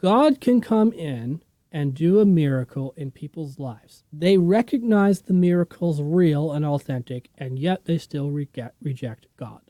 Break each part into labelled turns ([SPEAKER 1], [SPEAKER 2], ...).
[SPEAKER 1] God can come in and do a miracle in people's lives. They recognize the miracle's real and authentic, and yet they still reject God.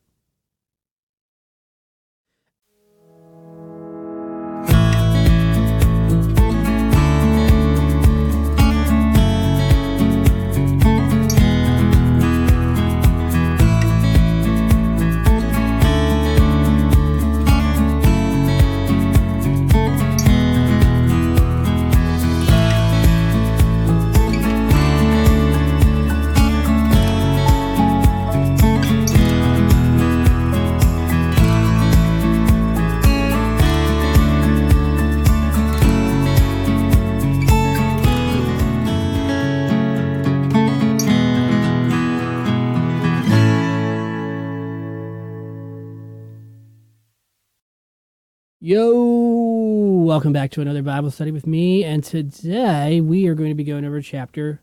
[SPEAKER 1] Yo, welcome back to another Bible study with me, and today we are going to be going over chapter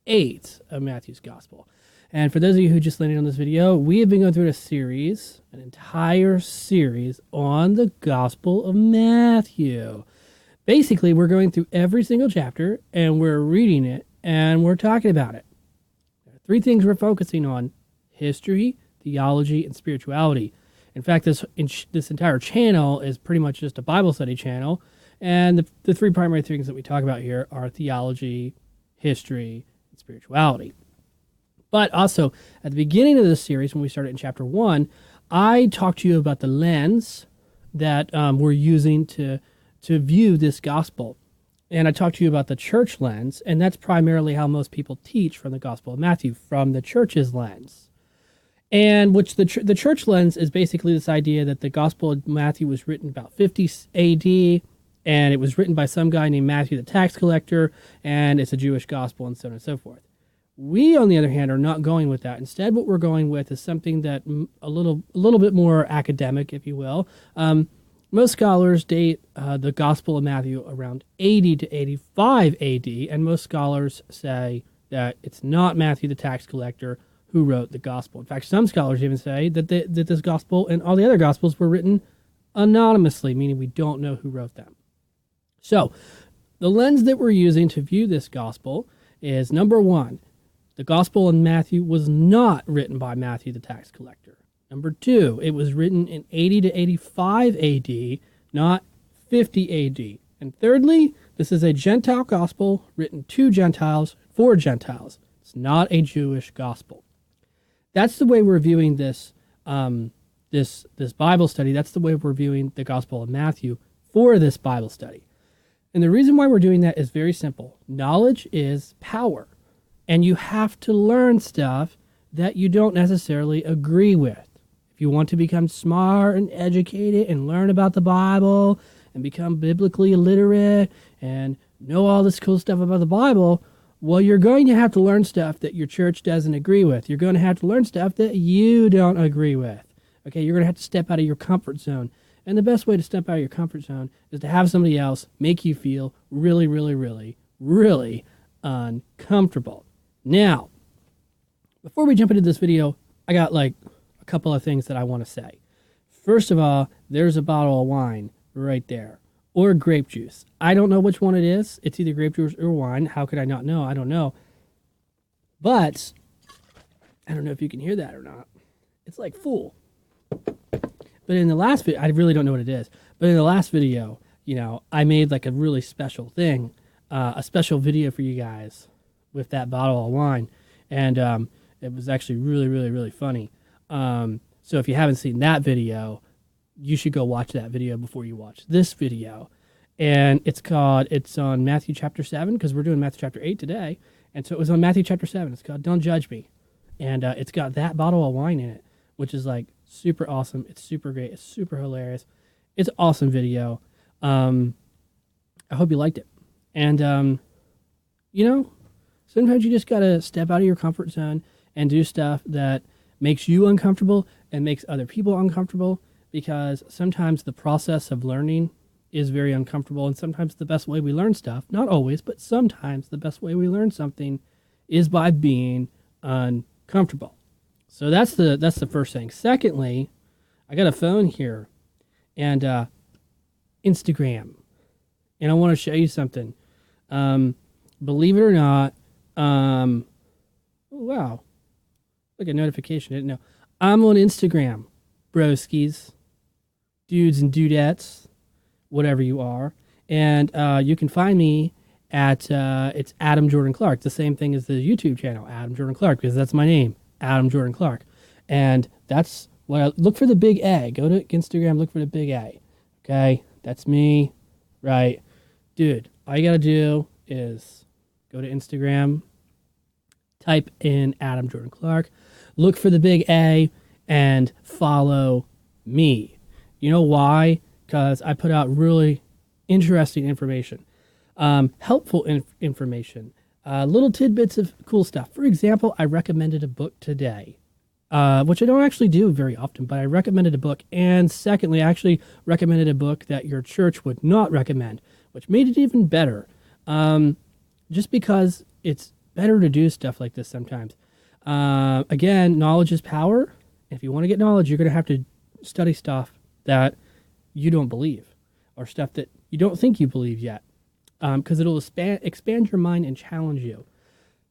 [SPEAKER 1] 8 of Matthew's Gospel. And for those of you who just landed on this video, we have been going through an entire series on the Gospel of Matthew. Basically, we're going through every single chapter, and we're reading it, and we're talking about it. There are 3 things we're focusing on: history, theology, and spirituality. In fact, this entire channel is pretty much just a Bible study channel, and the 3 primary things that we talk about here are theology, history, and spirituality. But also, at the beginning of this series, when we started in chapter 1, I talked to you about the lens that we're using to view this gospel. And I talked to you about the church lens, and that's primarily how most people teach from the Gospel of Matthew, from the church's lens. And which the church lens is basically this idea that the Gospel of Matthew was written about 50 AD, and it was written by some guy named Matthew the tax collector, and it's a Jewish gospel, and so on and so forth. We, on the other hand, are not going with that. Instead, what we're going with is something that a little bit more academic, if you will. Most scholars date the Gospel of Matthew around 80 to 85 AD, and most scholars say that it's not Matthew the tax collector who wrote the gospel. In fact, some scholars even say that that this gospel and all the other gospels were written anonymously, meaning we don't know who wrote them. So, the lens that we're using to view this gospel is, number 1, the Gospel in Matthew was not written by Matthew the tax collector. Number 2, it was written in 80 to 85 AD, not 50 AD. And thirdly, this is a Gentile gospel written to Gentiles for Gentiles. It's not a Jewish gospel. That's the way we're viewing this this Bible study. That's the way we're viewing the Gospel of Matthew for this Bible study. And the reason why we're doing that is very simple. Knowledge is power. And you have to learn stuff that you don't necessarily agree with. If you want to become smart and educated and learn about the Bible and become biblically literate and know all this cool stuff about the Bible, well, you're going to have to learn stuff that your church doesn't agree with. You're going to have to learn stuff that you don't agree with. Okay, you're going to have to step out of your comfort zone. And the best way to step out of your comfort zone is to have somebody else make you feel really, really, really, really uncomfortable. Now, before we jump into this video, I got like a couple of things that I want to say. First of all, there's a bottle of wine right there. Or grape juice. I don't know which one it is. It's either grape juice or wine. How could I not know? I don't know. But I don't know if you can hear that or not. It's like full. But in the last video, I really don't know what it is. But in the last video, I made like a really special thing, a special video for you guys with that bottle of wine. And it was actually really, really, really funny. So if you haven't seen that video, you should go watch that video before you watch this video. And it's on Matthew chapter 7, because we're doing Matthew chapter 8 today. And so it was on Matthew chapter 7. It's called Don't Judge Me. And it's got that bottle of wine in it, which is like super awesome. It's super great. It's super hilarious. It's an awesome video. I hope you liked it. And, sometimes you just got to step out of your comfort zone and do stuff that makes you uncomfortable and makes other people uncomfortable. Because sometimes the process of learning is very uncomfortable, and sometimes the best way we learn stuff, not always, but sometimes the best way we learn something is by being uncomfortable. So that's the first thing. Secondly, I got a phone here, and Instagram. And I want to show you something. Believe it or not, wow, like a notification. I didn't know. I'm on Instagram, broskies, dudes and dudettes, whatever you are. And you can find me at, it's Adam Jordan Clark, the same thing as the YouTube channel, Adam Jordan Clark, because that's my name, Adam Jordan Clark. And that's what I look for, the big A. Go to Instagram, look for the big A. Okay, that's me, right? Dude, all you got to do is go to Instagram, type in Adam Jordan Clark, look for the big A, and follow me. You know why? Because I put out really interesting information, helpful information, little tidbits of cool stuff. For example, I recommended a book today, which I don't actually do very often, but I recommended a book. And secondly, I actually recommended a book that your church would not recommend, which made it even better. Just because it's better to do stuff like this sometimes. Again, knowledge is power. If you want to get knowledge, you're going to have to study stuff that you don't believe, or stuff that you don't think you believe yet, because it'll expand your mind and challenge you.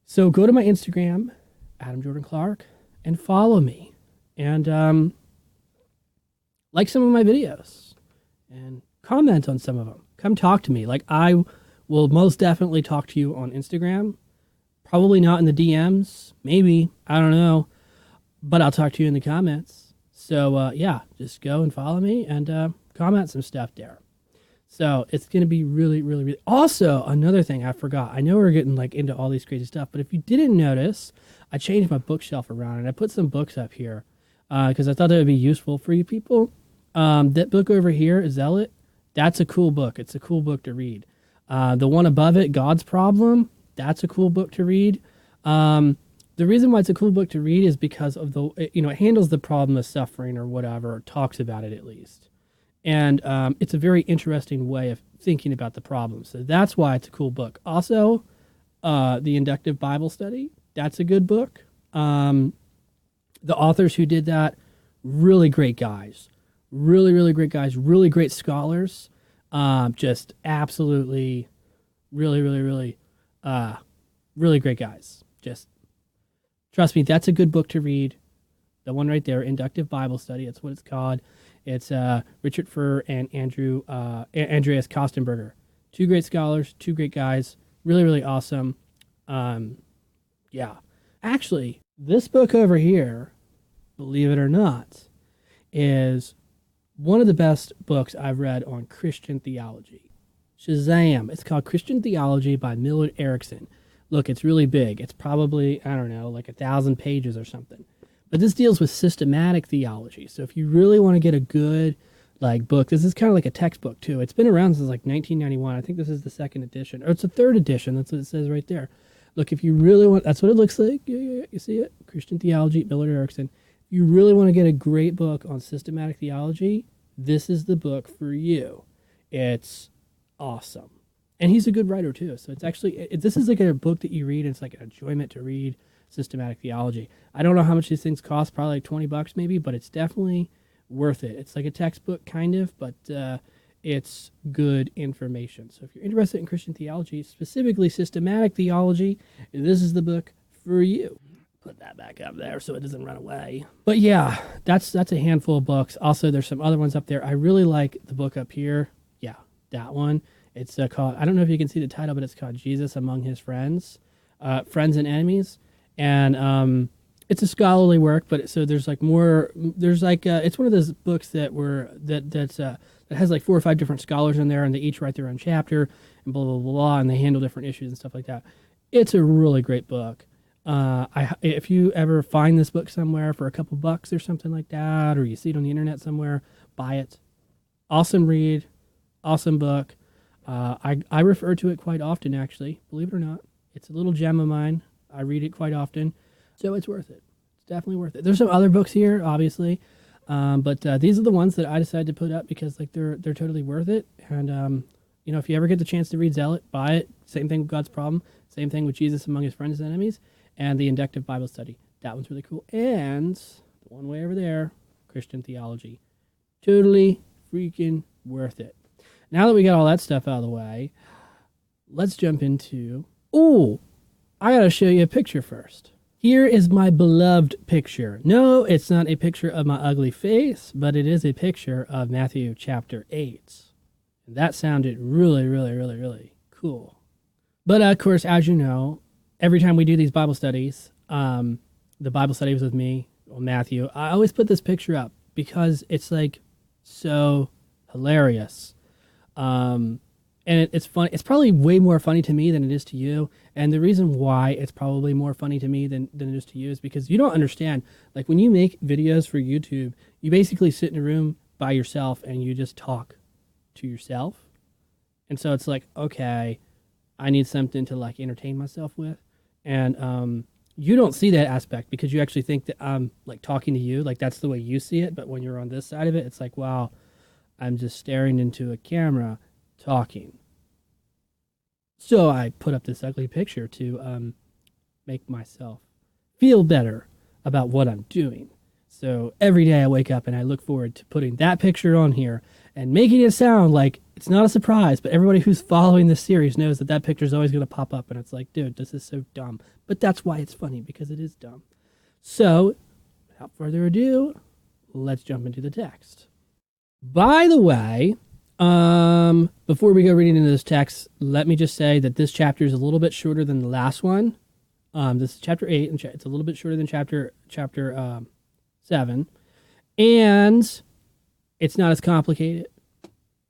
[SPEAKER 1] So go to my Instagram, Adam Jordan Clark, and follow me, and like some of my videos, and comment on some of them. Come talk to me. Like, I will most definitely talk to you on Instagram. Probably not in the DMs. Maybe. I don't know. But I'll talk to you in the comments. So, yeah, just go and follow me and comment some stuff there. So it's going to be really, really, really... Also, another thing I forgot. I know we're getting like into all these crazy stuff, but if you didn't notice, I changed my bookshelf around and I put some books up here because I thought that would be useful for you people. That book over here, Zealot, that's a cool book. It's a cool book to read. The one above it, God's Problem, that's a cool book to read. The reason why it's a cool book to read is because of the, it handles the problem of suffering or whatever, or talks about it at least. And it's a very interesting way of thinking about the problem. So that's why it's a cool book. Also, the Inductive Bible Study, that's a good book. The authors who did that, really great guys. Really, really great guys. Really great scholars. Just absolutely, really, really, really, really great guys. Just trust me, that's a good book to read. The one right there, Inductive Bible Study, that's what it's called. It's Richard Furr and Andreas Kostenberger. Two great scholars, two great guys. Really, really awesome. Yeah. Actually, this book over here, believe it or not, is one of the best books I've read on Christian theology. Shazam! It's called Christian Theology by Millard Erickson. Look, it's really big. It's probably, I don't know, like 1,000 pages or something. But this deals with systematic theology. So if you really want to get a good book, this is kind of like a textbook too. It's been around since 1991. I think this is the second edition, or it's the third edition. That's what it says right there. Look, if you really want, that's what it looks like. Yeah, you see it? Christian Theology, Millard Erickson. If you really want to get a great book on systematic theology, this is the book for you. It's awesome. And he's a good writer too. So it's actually, this is like a book that you read. And it's like an enjoyment to read. Systematic theology. I don't know how much these things cost, probably like $20 maybe, but it's definitely worth it. It's like a textbook kind of, but it's good information. So if you're interested in Christian theology, specifically systematic theology, this is the book for you. Put that back up there so it doesn't run away. But yeah, that's a handful of books. Also, there's some other ones up there. I really like the book up here. Yeah, that one. It's called, I don't know if you can see the title, but it's called Jesus Among His Friends, Friends and Enemies. And it's a scholarly work, but so there's like more. There's like it's one of those books that has like 4 or 5 different scholars in there, and they each write their own chapter and blah blah blah, blah, and they handle different issues and stuff like that. It's a really great book. If you ever find this book somewhere for a couple bucks or something like that, or you see it on the internet somewhere, buy it. Awesome read, awesome book. I refer to it quite often, actually. Believe it or not, it's a little gem of mine. I read it quite often, so it's worth it. It's definitely worth it. There's some other books here, obviously, but these are the ones that I decided to put up because they're totally worth it. And if you ever get the chance to read Zealot, buy it. Same thing with God's Problem. Same thing with Jesus Among His Friends and Enemies, and the Inductive Bible Study. That one's really cool. And the one way over there, Christian Theology. Totally freaking worth it. now that we got all that stuff out of the way, let's jump into... Oh, I got to show you a picture first. Here is my beloved picture. No, it's not a picture of my ugly face, but it is a picture of Matthew chapter 8. And that sounded really, really, really, really cool. But of course, as you know, every time we do these Bible studies, the Bible study was with me, Matthew, I always put this picture up because it's like so hilarious. And it's funny. It's probably way more funny to me than it is to you. And the reason why it's probably more funny to me than it is to you is because you don't understand. Like when you make videos for YouTube, you basically sit in a room by yourself and you just talk to yourself. And so it's like, okay, I need something to like entertain myself with. And you don't see that aspect because you actually think that I'm like talking to you. Like that's the way you see it. But when you're on this side of it, it's like, wow, I'm just staring into a camera talking. So I put up this ugly picture to make myself feel better about what I'm doing. So every day I wake up and I look forward to putting that picture on here and making it sound like it's not a surprise, but everybody who's following this series knows that that picture is always going to pop up and it's like, dude, this is so dumb. But that's why it's funny, because it is dumb. So without further ado, let's jump into the text. By the way, before we go reading into this text, let me just say that this chapter is a little bit shorter than the last one. This is chapter 8, and it's a little bit shorter than chapter 7. And it's not as complicated.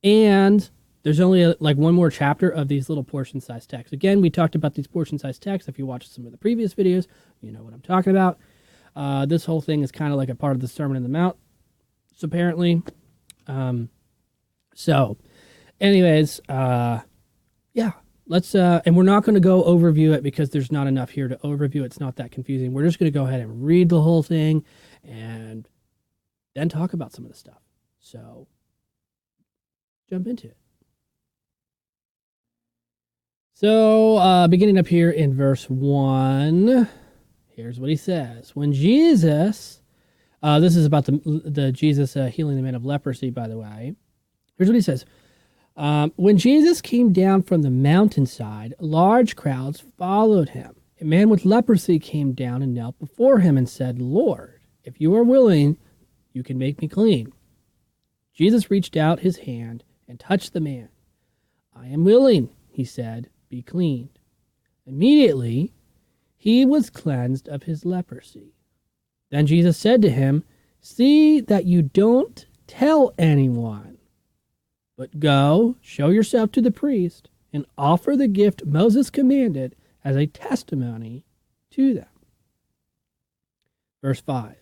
[SPEAKER 1] And there's only like one more chapter of these little portion-sized texts. Again, we talked about these portion-sized texts. If you watched some of the previous videos, you know what I'm talking about. This whole thing is kind of like a part of the Sermon on the Mount, apparently. So, anyways, yeah, let's, and we're not going to go overview it because there's not enough here to overview. It's not that confusing. We're just going to go ahead and read the whole thing and then talk about some of the stuff. So, jump into it. So, beginning up here in verse 1, here's what he says. When Jesus, this is about the Jesus healing the man of leprosy, by the way. Here's what he says. When Jesus came down from the mountainside, large crowds followed him. A man with leprosy came down and knelt before him and said, Lord, if you are willing, you can make me clean. Jesus reached out his hand and touched the man. I am willing, he said, be cleaned. Immediately, he was cleansed of his leprosy. Then Jesus said to him, see that you don't tell anyone. But go, show yourself to the priest, and offer the gift Moses commanded as a testimony to them. Verse 5.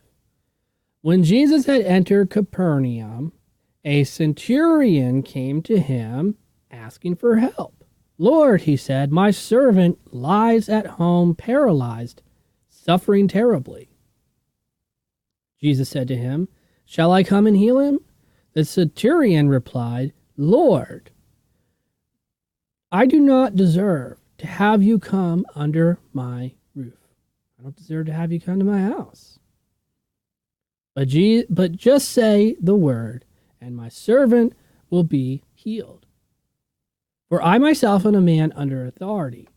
[SPEAKER 1] When Jesus had entered Capernaum, a centurion came to him asking for help. Lord, he said, my servant lies at home paralyzed, suffering terribly. Jesus said to him, shall I come and heal him? The centurion replied, Lord, I do not deserve to have you come under my roof. I don't deserve to have you come to my house. But just say the word, and my servant will be healed. For I myself am a man under authority,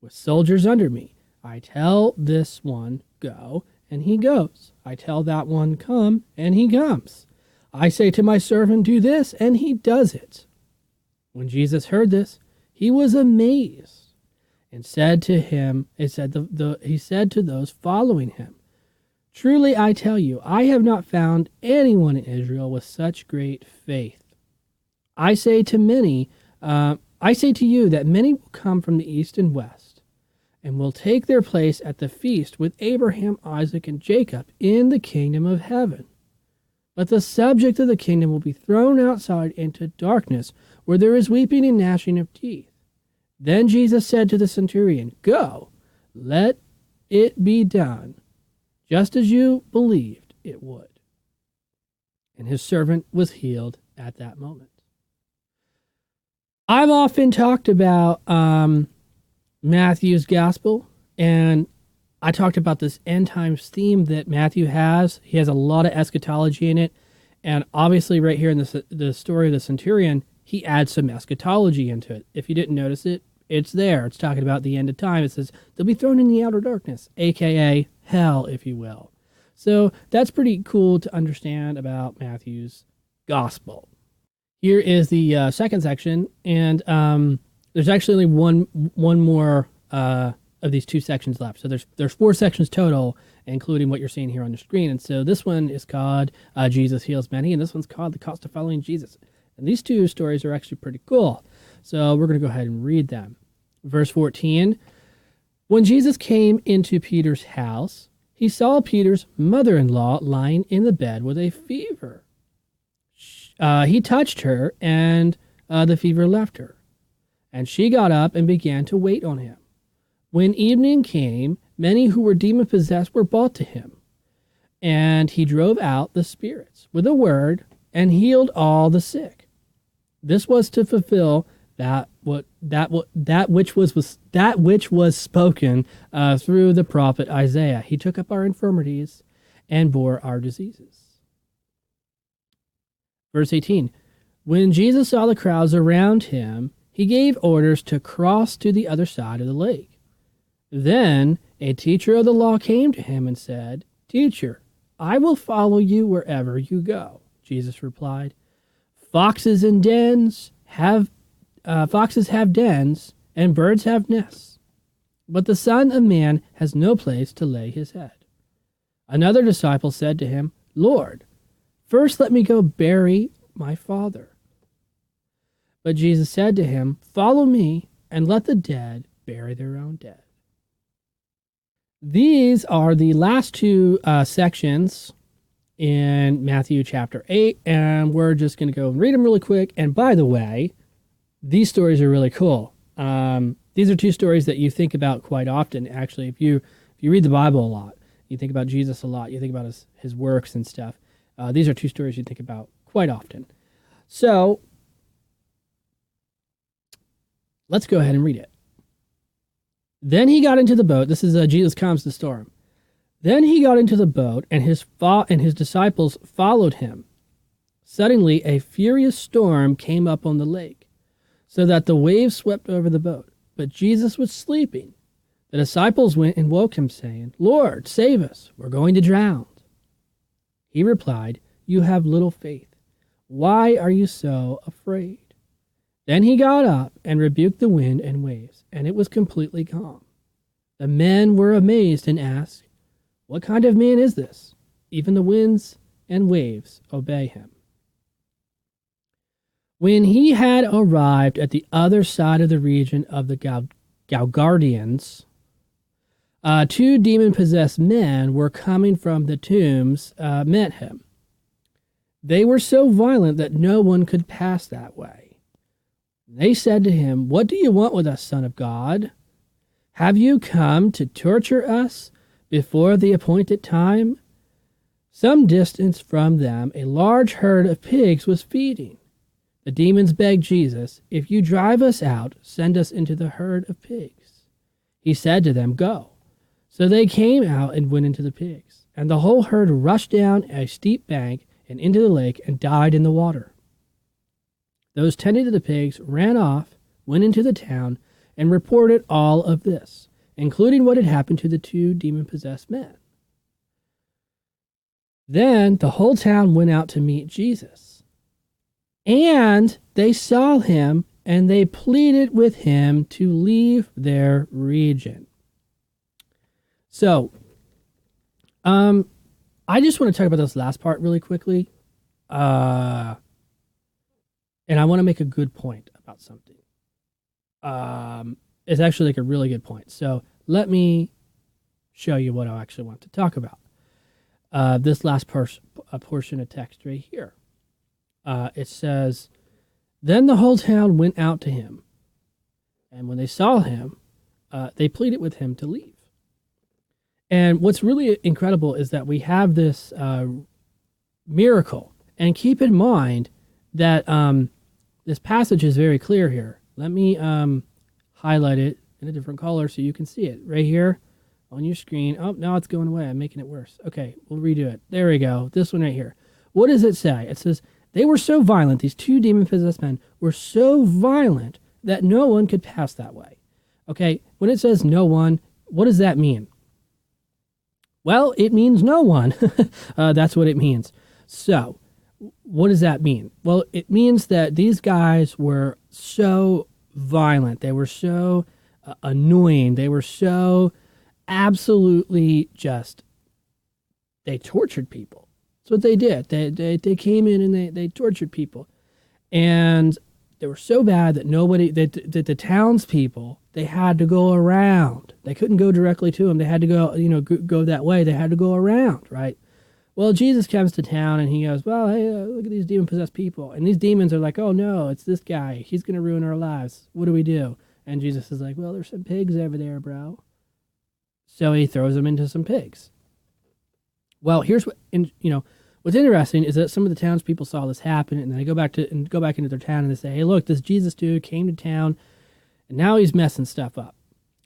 [SPEAKER 1] with soldiers under me. I tell this one, go, and he goes. I tell that one, come, and he comes. I say to my servant, do this, and he does it. When Jesus heard this, he was amazed, and said to him, he said to those following him, truly I tell you, I have not found anyone in Israel with such great faith. I say to you that many will come from the east and west, and will take their place at the feast with Abraham, Isaac, and Jacob in the kingdom of heaven. But the subject of the kingdom will be thrown outside into darkness, where there is weeping and gnashing of teeth. Then Jesus said to the centurion, go, let it be done, just as you believed it would. And his servant was healed at that moment. I've often talked about Matthew's gospel, and I talked about this end times theme that Matthew has. He has a lot of eschatology in it. And obviously right here in the story of the centurion, he adds some eschatology into it. If you didn't notice it, it's there. It's talking about the end of time. It says they'll be thrown in the outer darkness, aka hell, if you will. So that's pretty cool to understand about Matthew's gospel. Here is the second section, and there's actually only one more of these two sections left. So there's 4 sections total, including what you're seeing here on the screen. And so this one is called Jesus Heals Many, and this one's called The Cost of Following Jesus. And these two stories are actually pretty cool. So we're going to go ahead and read them. Verse 14, when Jesus came into Peter's house, he saw Peter's mother-in-law lying in the bed with a fever. He touched her, and the fever left her. And she got up and began to wait on him. When evening came, many who were demon-possessed were brought to him. And he drove out the spirits with a word and healed all the sick. This was to fulfill that which was spoken through the prophet Isaiah. He took up our infirmities and bore our diseases. Verse 18, when Jesus saw the crowds around him, he gave orders to cross to the other side of the lake. Then a teacher of the law came to him and said, "Teacher, I will follow you wherever you go." Jesus replied, Foxes have dens, and birds have nests, but the Son of Man has no place to lay his head. Another disciple said to him, "Lord, first let me go bury my father." But Jesus said to him, "Follow me, and let the dead bury their own dead." These are the last two sections in Matthew chapter 8, and we're just going to go and read them really quick. And by the way, these stories are really cool. These are two stories that you think about quite often. Actually, if you read the Bible a lot, you think about Jesus a lot, you think about his works and stuff. These are two stories you think about quite often. So let's go ahead and read it. Then he got into the boat. This is Jesus calms the storm. Then he got into the boat, and his disciples followed him. Suddenly, a furious storm came up on the lake, so that the waves swept over the boat. But Jesus was sleeping. The disciples went and woke him, saying, "Lord, save us. We're going to drown." He replied, "You have little faith. Why are you so afraid?" Then he got up and rebuked the wind and waves, and it was completely calm. The men were amazed and asked, "What kind of man is this? Even the winds and waves obey him." When he had arrived at the other side of the region of the Gadarenes, 2 demon-possessed men were coming from the tombs, met him. They were so violent that no one could pass that way. They said to him, "What do you want with us, Son of God? Have you come to torture us before the appointed time?" Some distance from them, a large herd of pigs was feeding. The demons begged Jesus, "If you drive us out, send us into the herd of pigs." He said to them, "Go." So they came out and went into the pigs, and the whole herd rushed down a steep bank and into the lake and died in the water. Those tending to the pigs ran off, went into the town, and reported all of this, including what had happened to the 2 demon-possessed men. Then the whole town went out to meet Jesus. And they saw him, and they pleaded with him to leave their region. So, I just want to talk about this last part really quickly. And I want to make a good point about something. It's actually like a really good point. So let me show you what I actually want to talk about. This last portion of text right here. It says, "Then the whole town went out to him. And when they saw him, they pleaded with him to leave." And what's really incredible is that we have this miracle. And keep in mind that this passage is very clear here. Let me highlight it in a different color so you can see it. Right here on your screen. Oh, now it's going away. I'm making it worse. Okay, we'll redo it. There we go. This one right here. What does it say? It says, "They were so violent, these 2 demon-possessed men, were so violent that no one could pass that way. Okay, when it says no one, what does that mean? Well, it means no one. That's what it means. So, what does that mean? Well, it means that these guys were so violent. They were so annoying. They were so absolutely just, they tortured people. That's what they did. They came in and they tortured people. And they were so bad that that the townspeople, they had to go around. They couldn't go directly to them. They had to go, go that way. They had to go around, right? Well, Jesus comes to town and he goes, well, hey, look at these demon-possessed people. And these demons are like, oh, no, it's this guy. He's going to ruin our lives. What do we do? And Jesus is like, well, there's some pigs over there, bro. So he throws them into some pigs. Well, here's what, what's interesting is that some of the townspeople saw this happen, and they go back into their town and they say, hey, look, this Jesus dude came to town, and now he's messing stuff up.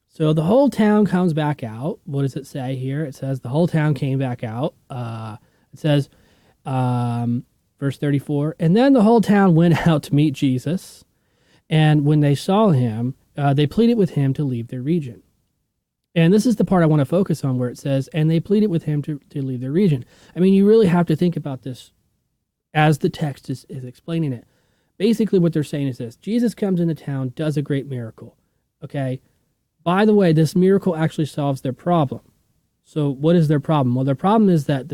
[SPEAKER 1] So the whole town comes back out. What does it say here? It says the whole town came back out. It says, verse 34, and then the whole town went out to meet Jesus, and when they saw him, they pleaded with him to leave their region. And this is the part I want to focus on, where it says, and they pleaded with him to leave their region. I mean, you really have to think about this as the text is explaining it. Basically, what they're saying is this. Jesus comes into town, does a great miracle. Okay? By the way, this miracle actually solves their problem. So what is their problem? Well, their problem is that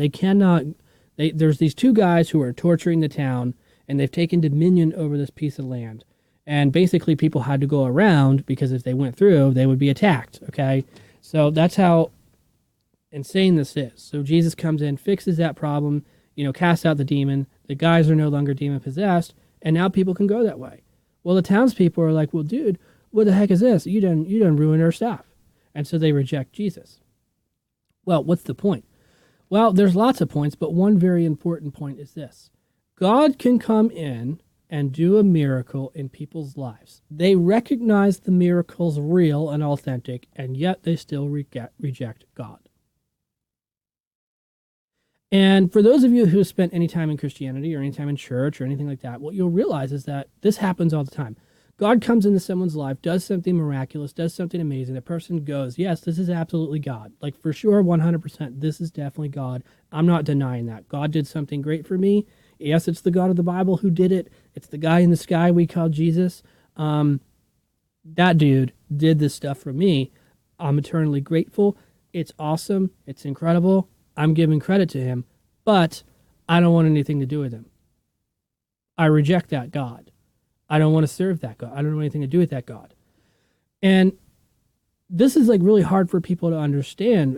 [SPEAKER 1] there's these two guys who are torturing the town, and they've taken dominion over this piece of land. And basically, people had to go around, because if they went through, they would be attacked. Okay? So that's how insane this is. So Jesus comes in, fixes that problem, casts out the demon. The guys are no longer demon-possessed, and now people can go that way. Well, the townspeople are like, well, dude, what the heck is this? You done ruined our stuff. And so they reject Jesus. Well, what's the point? Well, there's lots of points, but one very important point is this. God can come in and do a miracle in people's lives. They recognize the miracle's real and authentic, and yet they still reject God. And for those of you who spent any time in Christianity or any time in church or anything like that, what you'll realize is that this happens all the time. God comes into someone's life, does something miraculous, does something amazing. The person goes, yes, this is absolutely God. Like, for sure, 100%, this is definitely God. I'm not denying that. God did something great for me. Yes, it's the God of the Bible who did it. It's the guy in the sky we call Jesus. That dude did this stuff for me. I'm eternally grateful. It's awesome. It's incredible. I'm giving credit to him, but I don't want anything to do with him. I reject that God. I don't want to serve that God. I don't want anything to do with that God. And this is like really hard for people to understand,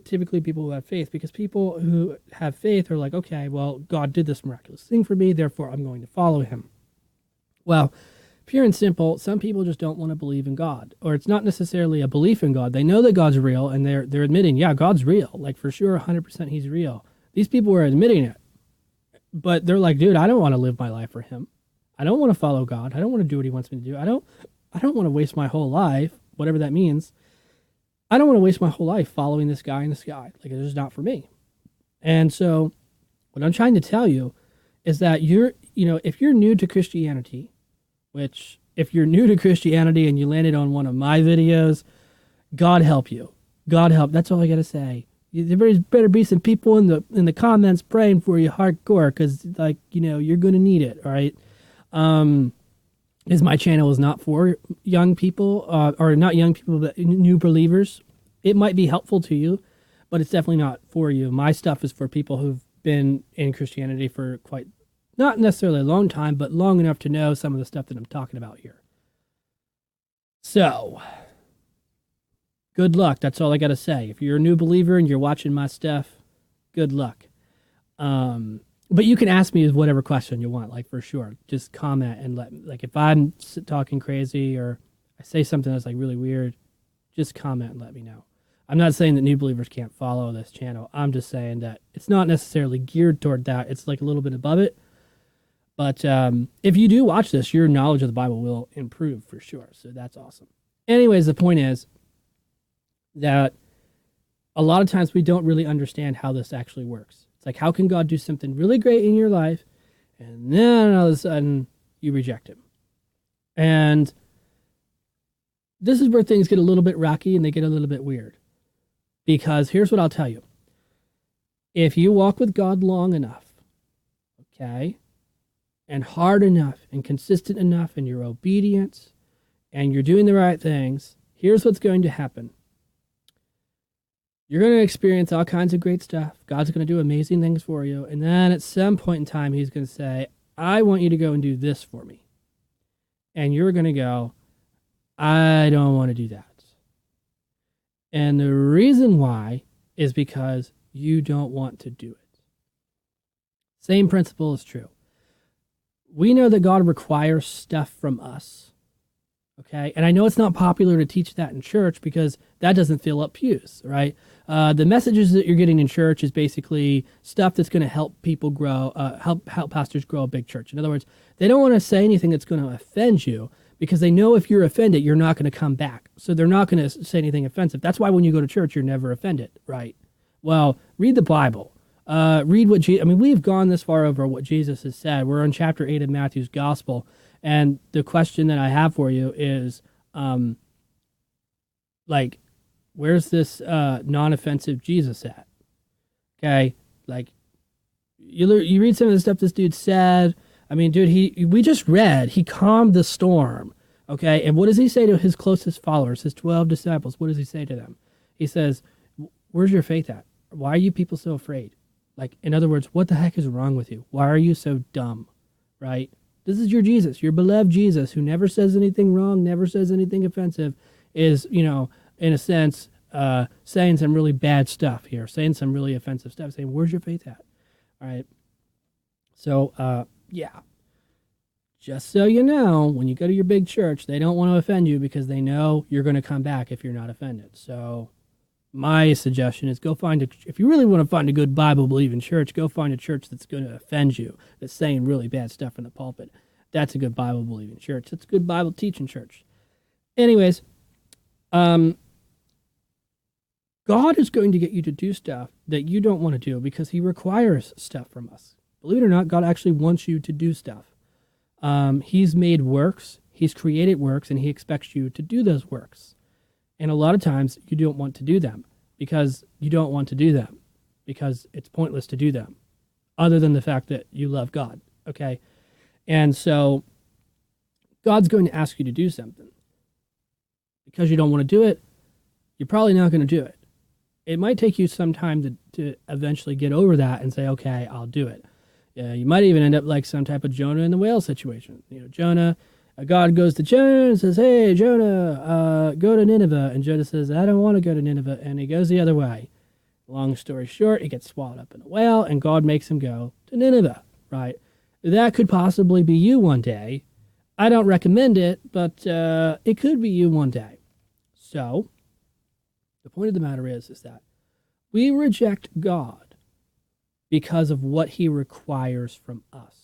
[SPEAKER 1] typically people who have faith, because people who have faith are like, okay, well, God did this miraculous thing for me, therefore I'm going to follow him. Well, pure and simple, some people just don't want to believe in God, or it's not necessarily a belief in God. They know that God's real, and they're admitting, yeah, God's real. Like, for sure, 100% he's real. These people are admitting it, but they're like, dude, I don't want to live my life for him. I don't want to follow God. I don't want to do what he wants me to do. I don't want to waste my whole life, whatever that means. I don't want to waste my whole life following this guy in the sky. Like, it's just not for me. And so what I'm trying to tell you is that if you're new to Christianity, which if you're new to Christianity and you landed on one of my videos, God help you. God help. That's all I got to say. There better be some people in the comments praying for you hardcore, because you're going to need it. All right. Is my channel is not for young people, or not young people, but new believers. It might be helpful to you, but it's definitely not for you. My stuff is for people who've been in Christianity for quite, not necessarily a long time, but long enough to know some of the stuff that I'm talking about here. So, good luck. That's all I got to say. If you're a new believer and you're watching my stuff, good luck. But you can ask me whatever question you want, like, for sure. Just comment and if I'm talking crazy or I say something that's like really weird, just comment and let me know. I'm not saying that new believers can't follow this channel. I'm just saying that it's not necessarily geared toward that. It's like a little bit above it. But if you do watch this, your knowledge of the Bible will improve for sure. So that's awesome. Anyways, the point is that a lot of times we don't really understand how this actually works. It's like, how can God do something really great in your life, and then all of a sudden you reject him? And this is where things get a little bit rocky and they get a little bit weird. Because here's what I'll tell you. If you walk with God long enough, okay, and hard enough and consistent enough and you're obedient and you're doing the right things, here's what's going to happen. You're going to experience all kinds of great stuff. God's going to do amazing things for you. And then at some point in time, he's going to say, I want you to go and do this for me. And you're going to go, I don't want to do that. And the reason why is because you don't want to do it. Same principle is true. We know that God requires stuff from us. Okay? And I know it's not popular to teach that in church because that doesn't fill up pews, right? The messages that you're getting in church is basically stuff that's going to help people grow, help pastors grow a big church. In other words, they don't want to say anything that's going to offend you because they know if you're offended, you're not going to come back. So they're not going to say anything offensive. That's why when you go to church, you're never offended, right? Well, read the Bible. Read what we've gone this far over what Jesus has said. We're in chapter 8 of Matthew's Gospel. And the question that I have for you is, where's this non-offensive Jesus at? Okay, you read some of the stuff this dude said. I mean, dude, we just read he calmed the storm. Okay, and what does he say to his closest followers, his 12 disciples? What does he say to them? He says, "Where's your faith at? Why are you people so afraid? In other words, what the heck is wrong with you? Why are you so dumb?" Right? This is your Jesus, your beloved Jesus, who never says anything wrong, never says anything offensive, is, in a sense, saying some really bad stuff here, saying some really offensive stuff, saying, where's your faith at? All right. So, yeah. Just so you know, when you go to your big church, they don't want to offend you because they know you're going to come back if you're not offended. So my suggestion is if you really want to find a good Bible-believing church, go find a church that's going to offend you, that's saying really bad stuff in the pulpit. That's a good Bible-believing church. That's a good Bible-teaching church. Anyways, God is going to get you to do stuff that you don't want to do because he requires stuff from us. Believe it or not, God actually wants you to do stuff. He's made works, he's created works, and he expects you to do those works. And a lot of times you don't want to do them because you don't want to do them because it's pointless to do them other than the fact that you love God, okay? And so God's going to ask you to do something. Because you don't want to do it, you're probably not going to do it. It might take you some time to eventually get over that and say, okay, I'll do it. You might even end up like some type of Jonah and the whale situation. Jonah, God goes to Jonah and says, hey, Jonah, go to Nineveh. And Jonah says, I don't want to go to Nineveh. And he goes the other way. Long story short, he gets swallowed up in a whale, and God makes him go to Nineveh, right? That could possibly be you one day. I don't recommend it, but it could be you one day. So the point of the matter is that we reject God because of what he requires from us.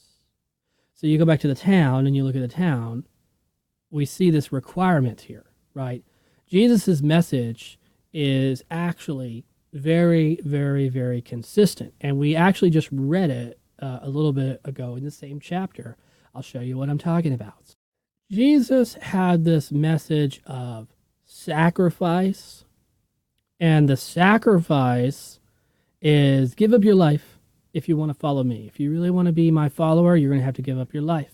[SPEAKER 1] So you go back to the town and you look at the town, we see this requirement here, right? Jesus' message is actually very, very, very consistent. And we actually just read it a little bit ago in the same chapter. I'll show you what I'm talking about. Jesus had this message of sacrifice, and the sacrifice is give up your life if you want to follow me. If you really want to be my follower, you're going to have to give up your life.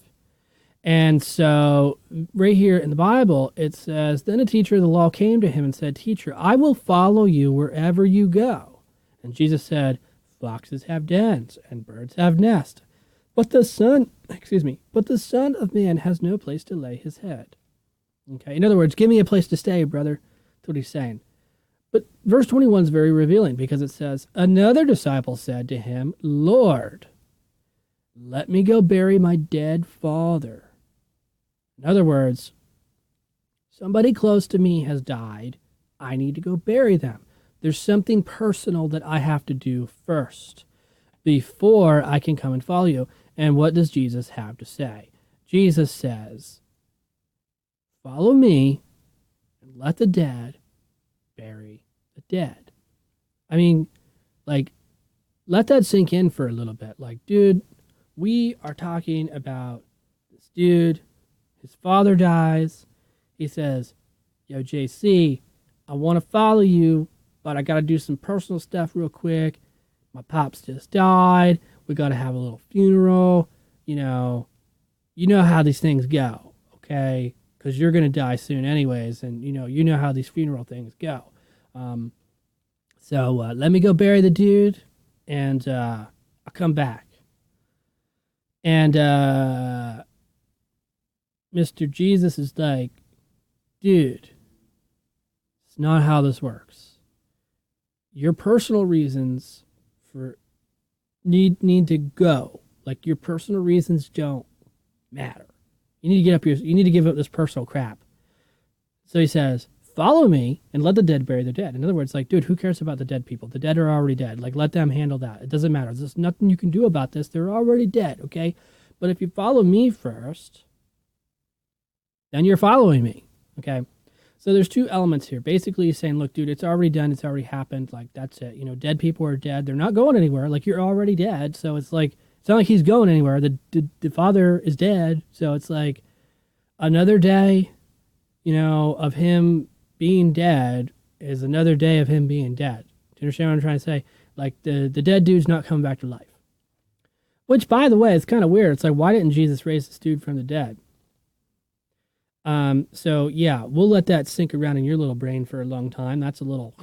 [SPEAKER 1] And so right here in the Bible, it says, then a teacher of the law came to him and said, Teacher, I will follow you wherever you go. And Jesus said, foxes have dens and birds have nests, but the Son of Man has no place to lay his head. Okay, in other words, give me a place to stay, brother. That's what he's saying. But verse 21 is very revealing because it says, another disciple said to him, Lord, let me go bury my dead father. In other words, somebody close to me has died. I need to go bury them. There's something personal that I have to do first before I can come and follow you. And what does Jesus have to say? Jesus says, follow me and let the dead bury the dead. I mean, let that sink in for a little bit. Dude, we are talking about this dude His father dies. He says, yo, JC, I want to follow you, but I got to do some personal stuff real quick. My pops just died. We got to have a little funeral. You know how these things go, okay? Because you're going to die soon anyways, and you know how these funeral things go. So let me go bury the dude, and I'll come back. And Mr. Jesus is like, dude, it's not how this works. Your personal reasons for need to go. Like, your personal reasons don't matter. You need to give up this personal crap. So he says, follow me and let the dead bury their dead. In other words, like, dude, who cares about the dead people? The dead are already dead. Like, let them handle that. It doesn't matter. There's nothing you can do about this. They're already dead, okay? But if you follow me first, then you're following me, okay? So there's two elements here. Basically, he's saying, look, dude, it's already done. It's already happened. Like, that's it. Dead people are dead. They're not going anywhere. Like, you're already dead. So it's like, it's not like he's going anywhere. The father is dead. So it's like another day, of him being dead is another day of him being dead. Do you understand what I'm trying to say? Like, the dead dude's not coming back to life. Which, by the way, it's kind of weird. It's like, why didn't Jesus raise this dude from the dead? So yeah, we'll let that sink around in your little brain for a long time. That's a little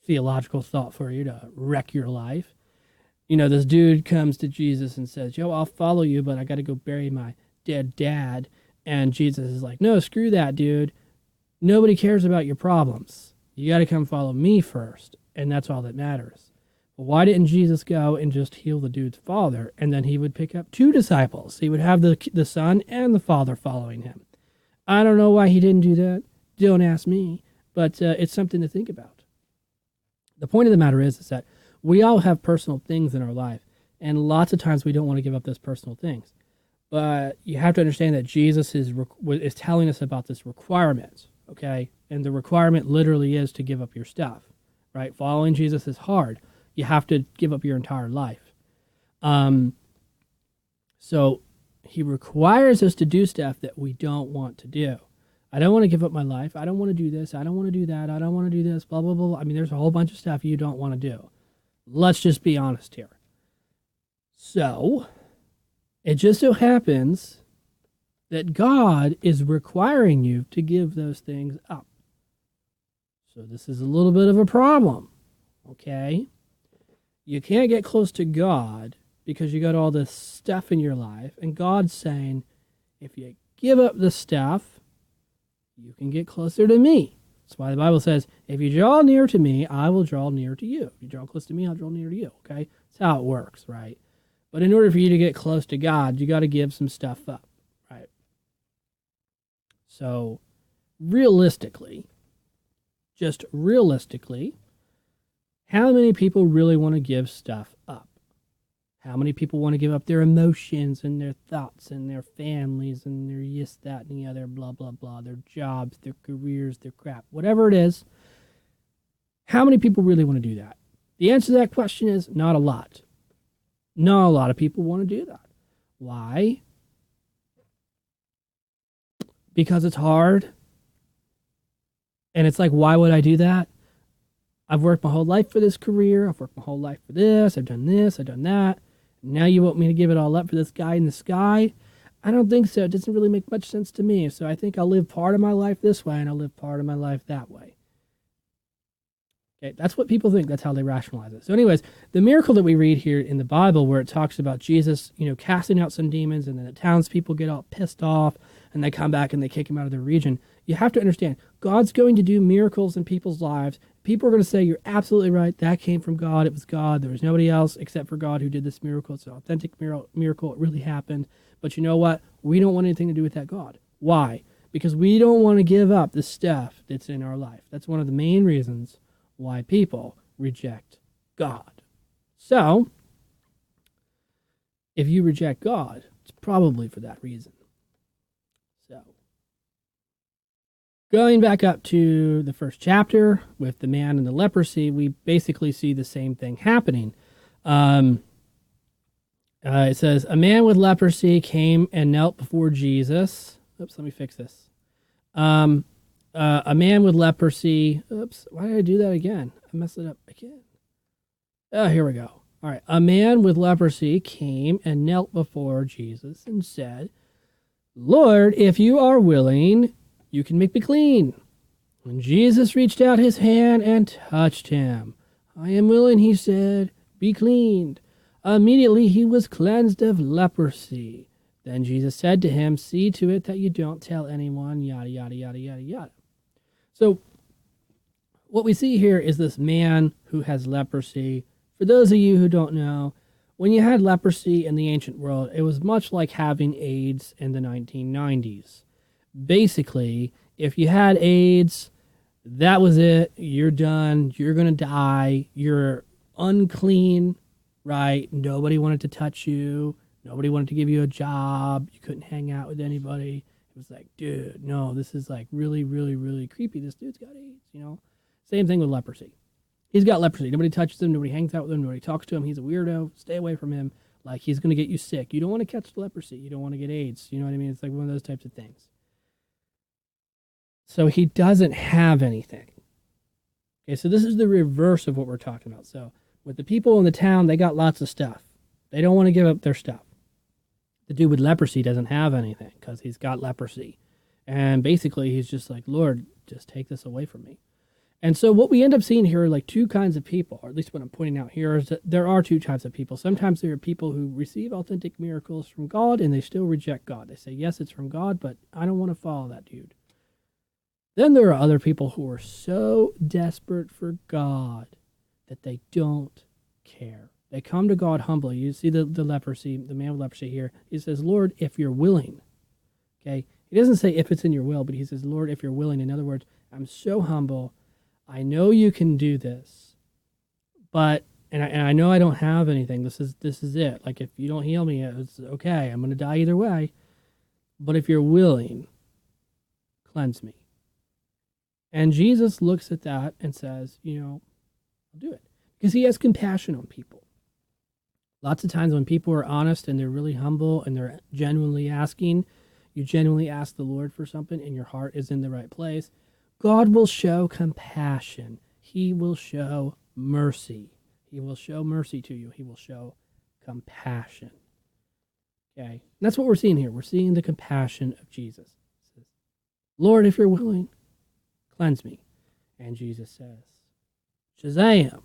[SPEAKER 1] theological thought for you to wreck your life. This dude comes to Jesus and says, yo, I'll follow you, but I got to go bury my dead dad. And Jesus is like, no, screw that, dude. Nobody cares about your problems. You got to come follow me first. And that's all that matters. But why didn't Jesus go and just heal the dude's father? And then he would pick up two disciples. He would have the son and the father following him. I don't know why he didn't do that. Don't ask me. But it's something to think about. The point of the matter is that we all have personal things in our life. And lots of times we don't want to give up those personal things. But you have to understand that Jesus is telling us about this requirement, okay? And the requirement literally is to give up your stuff, right? Following Jesus is hard. You have to give up your entire life. So he requires us to do stuff that we don't want to do. I don't want to give up my life. I don't want to do this. I don't want to do that. I don't want to do this, blah, blah, blah, blah. I mean, there's a whole bunch of stuff you don't want to do. Let's just be honest here. So it just so happens that God is requiring you to give those things up. So this is a little bit of a problem, okay? You can't get close to God because you got all this stuff in your life, and God's saying, if you give up the stuff, you can get closer to me. That's why the Bible says, if you draw near to me, I will draw near to you. If you draw close to me, I'll draw near to you, okay? That's how it works, right? But in order for you to get close to God, you got to give some stuff up, right? So, just realistically, how many people really want to give stuff up? How many people want to give up their emotions and their thoughts and their families and their this, that, and the other, blah, blah, blah, their jobs, their careers, their crap, whatever it is? How many people really want to do that? The answer to that question is not a lot. Not a lot of people want to do that. Why? Because it's hard. And it's like, why would I do that? I've worked my whole life for this career. I've worked my whole life for this. I've done this. I've done that. Now you want me to give it all up for this guy in the sky? I don't think so. It doesn't really make much sense to me. So I think I'll live part of my life this way and I'll live part of my life that way. Okay, that's what people think. That's how they rationalize it. So anyways, the miracle that we read here in the Bible where it talks about Jesus, casting out some demons, and then the townspeople get all pissed off and they come back and they kick him out of their region. You have to understand, God's going to do miracles in people's lives. People are going to say, you're absolutely right. That came from God. It was God. There was nobody else except for God who did this miracle. It's an authentic miracle. It really happened. But you know what? We don't want anything to do with that God. Why? Because we don't want to give up the stuff that's in our life. That's one of the main reasons why people reject God. So, if you reject God, it's probably for that reason. So, going back up to the first chapter with the man and the leprosy, we basically see the same thing happening. It says, a man with leprosy came and knelt before Jesus. Oops, let me fix this. A man with leprosy. Oops, why did I do that again? I messed it up again. Oh, here we go. All right. A man with leprosy came and knelt before Jesus and said, Lord, if you are willing, you can make me clean. And Jesus reached out his hand and touched him. I am willing, he said, be cleaned. Immediately he was cleansed of leprosy. Then Jesus said to him, see to it that you don't tell anyone, yada, yada, yada, yada, yada. So what we see here is this man who has leprosy. For those of you who don't know, when you had leprosy in the ancient world, it was much like having AIDS in the 1990s. Basically, if you had AIDS, that was it. You're done. You're going to die. You're unclean, right? Nobody wanted to touch you. Nobody wanted to give you a job. You couldn't hang out with anybody. It was like, dude, no, this is like really, really, really creepy. This dude's got AIDS, you know? Same thing with leprosy. He's got leprosy. Nobody touches him. Nobody hangs out with him. Nobody talks to him. He's a weirdo. Stay away from him. Like, he's going to get you sick. You don't want to catch leprosy. You don't want to get AIDS. You know what I mean? It's like one of those types of things. So he doesn't have anything. Okay, so this is the reverse of what we're talking about. So with the people in the town, they got lots of stuff. They don't want to give up their stuff. The dude with leprosy doesn't have anything because he's got leprosy. And basically, he's just like, Lord, just take this away from me. And so what we end up seeing here are like two kinds of people, or at least what I'm pointing out here is that there are two types of people. Sometimes there are people who receive authentic miracles from God and they still reject God. They say, yes, it's from God, but I don't want to follow that dude. Then there are other people who are so desperate for God that they don't care. They come to God humbly. You see the leprosy, the man with leprosy here. He says, Lord, if you're willing. Okay? He doesn't say if it's in your will, but he says, Lord, if you're willing. In other words, I'm so humble. I know you can do this, but, and I know I don't have anything. This is it. Like, if you don't heal me, it's okay. I'm going to die either way. But if you're willing, cleanse me. And Jesus looks at that and says, you know, I'll do it. Because he has compassion on people. Lots of times when people are honest and they're really humble and they're genuinely asking, you genuinely ask the Lord for something and your heart is in the right place, God will show compassion. He will show mercy. He will show mercy to you. He will show compassion. Okay? And that's what we're seeing here. We're seeing the compassion of Jesus. He says, Lord, if you're willing, cleanse me. And Jesus says, Shazam.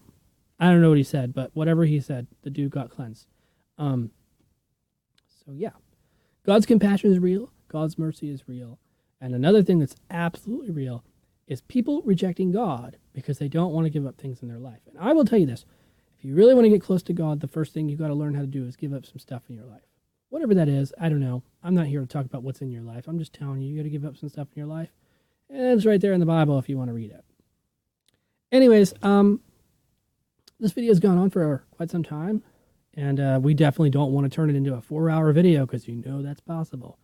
[SPEAKER 1] I don't know what he said, but whatever he said, the dude got cleansed. So yeah, God's compassion is real. God's mercy is real. And another thing that's absolutely real is people rejecting God because they don't want to give up things in their life. And I will tell you this, if you really want to get close to God, the first thing you got to learn how to do is give up some stuff in your life. Whatever that is, I don't know. I'm not here to talk about what's in your life. I'm just telling you, you got to give up some stuff in your life. And it's right there in the Bible if you want to read it. Anyways, this video has gone on for quite some time, and we definitely don't want to turn it into a 4-hour video because you know that's possible.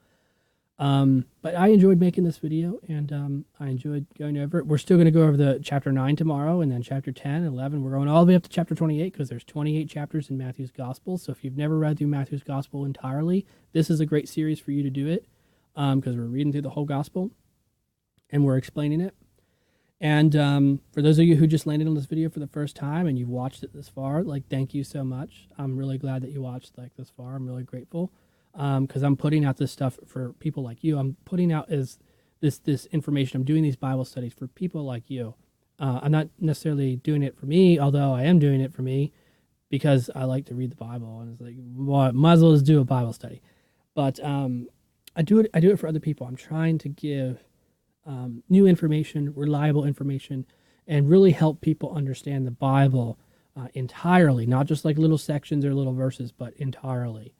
[SPEAKER 1] But I enjoyed making this video, and I enjoyed going over it. We're still going to go over the chapter 9 tomorrow, and then chapter 10 and 11. We're going all the way up to chapter 28 because there's 28 chapters in Matthew's Gospel. So if you've never read through Matthew's Gospel entirely, this is a great series for you to do it because we're reading through the whole Gospel, and we're explaining it. And for those of you who just landed on this video for the first time and you've watched it this far, like, thank you so much. I'm really glad that you watched like this far. I'm really grateful because I'm putting out this stuff for people like you. I'm putting out this information. I'm doing these Bible studies for people like you. I'm not necessarily doing it for me, although I am doing it for me because I like to read the Bible. And it's like, well, might as well just do a Bible study. But I do it for other people. I'm trying to give new information, reliable information, and really help people understand the Bible entirely, not just like little sections or little verses, but entirely.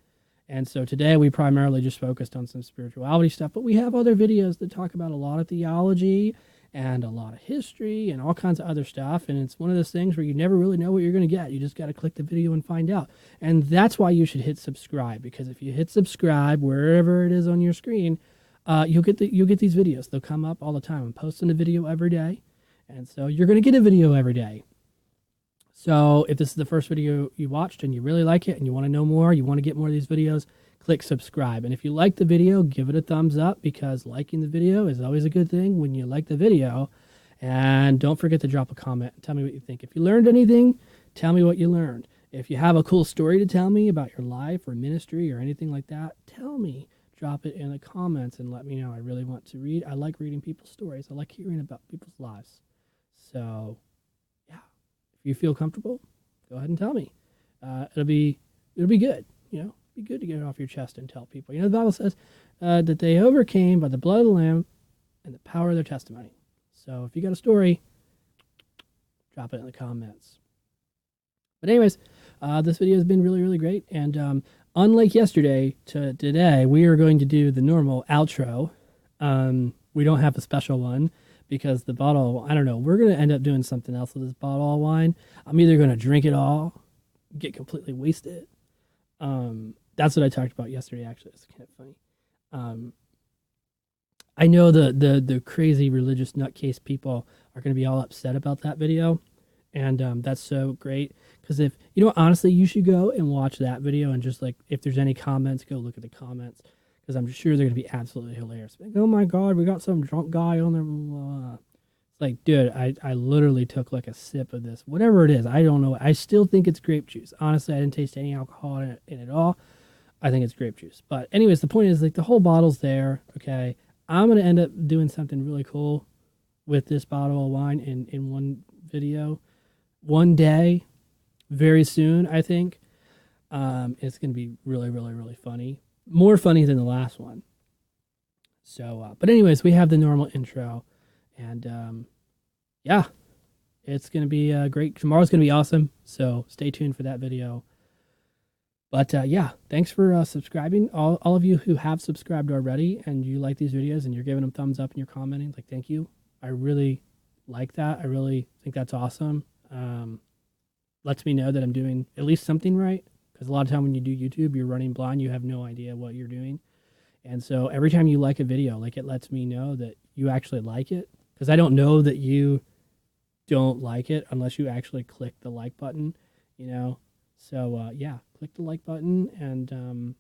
[SPEAKER 1] And so today we primarily just focused on some spirituality stuff, but we have other videos that talk about a lot of theology and a lot of history and all kinds of other stuff. And it's one of those things where you never really know what you're going to get. You just got to click the video and find out. And that's why you should hit subscribe, because if you hit subscribe wherever it is on your screen, you'll get these videos. They'll come up all the time. I'm posting a video every day, and so you're going to get a video every day. So if this is the first video you watched and you really like it and you want to know more, you want to get more of these videos, click subscribe. And if you like the video, give it a thumbs up, because liking the video is always a good thing when you like the video. And don't forget to drop a comment and tell me what you think. If you learned anything, tell me what you learned. If you have a cool story to tell me about your life or ministry or anything like that, tell me. Drop it in the comments and let me know. I really want to read. I like reading people's stories. I like hearing about people's lives. So, yeah, if you feel comfortable, go ahead and tell me. It'll be good. You know, be good to get it off your chest and tell people. You know, the Bible says that they overcame by the blood of the Lamb and the power of their testimony. So if you got a story, drop it in the comments. But anyways, this video has been really, really great. And unlike yesterday to today, we are going to do the normal outro. We don't have a special one because the bottle, I don't know, we're going to end up doing something else with this bottle of wine. I'm either going to drink it all, get completely wasted. That's what I talked about yesterday, actually. It's kind of funny. I know the crazy religious nutcase people are going to be all upset about that video. And that's so great. Because if, you know, honestly, you should go and watch that video and just, like, if there's any comments, go look at the comments. Because I'm sure they're going to be absolutely hilarious. Like, oh my God, we got some drunk guy on there. Blah, blah. It's like, dude, I literally took like a sip of this. Whatever it is, I don't know. I still think it's grape juice. Honestly, I didn't taste any alcohol in it at all. I think it's grape juice. But anyways, the point is, like, the whole bottle's there, okay? I'm going to end up doing something really cool with this bottle of wine in one video. One day, very soon, I think. It's going to be really, really, really funny. More funny than the last one. So, but anyways, we have the normal intro. And, yeah, it's going to be great. Tomorrow's going to be awesome. So stay tuned for that video. But, yeah, thanks for subscribing. All of you who have subscribed already and you like these videos and you're giving them thumbs up and you're commenting, like, thank you. I really like that. I really think that's awesome. Lets me know that I'm doing at least something right. Because a lot of time when you do YouTube, you're running blind. You have no idea what you're doing. And so every time you like a video, like, it lets me know that you actually like it. Because I don't know that you don't like it unless you actually click the like button, you know. So, yeah, click the like button and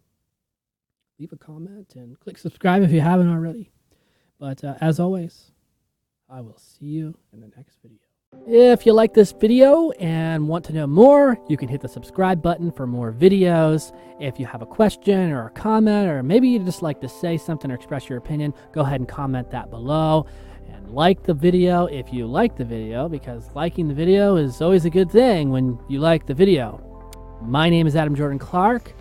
[SPEAKER 1] leave a comment and click subscribe if you haven't already. But as always, I will see you in the next video. If you like this video and want to know more, you can hit the subscribe button for more videos. If you have a question or a comment, or maybe you just like to say something or express your opinion, go ahead and comment that below. And like the video if you like the video, because liking the video is always a good thing when you like the video. My name is Adam Jordan Clark,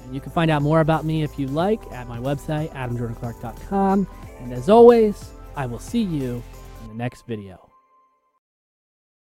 [SPEAKER 1] and you can find out more about me if you like at my website, adamjordanclark.com. And as always, I will see you in the next video.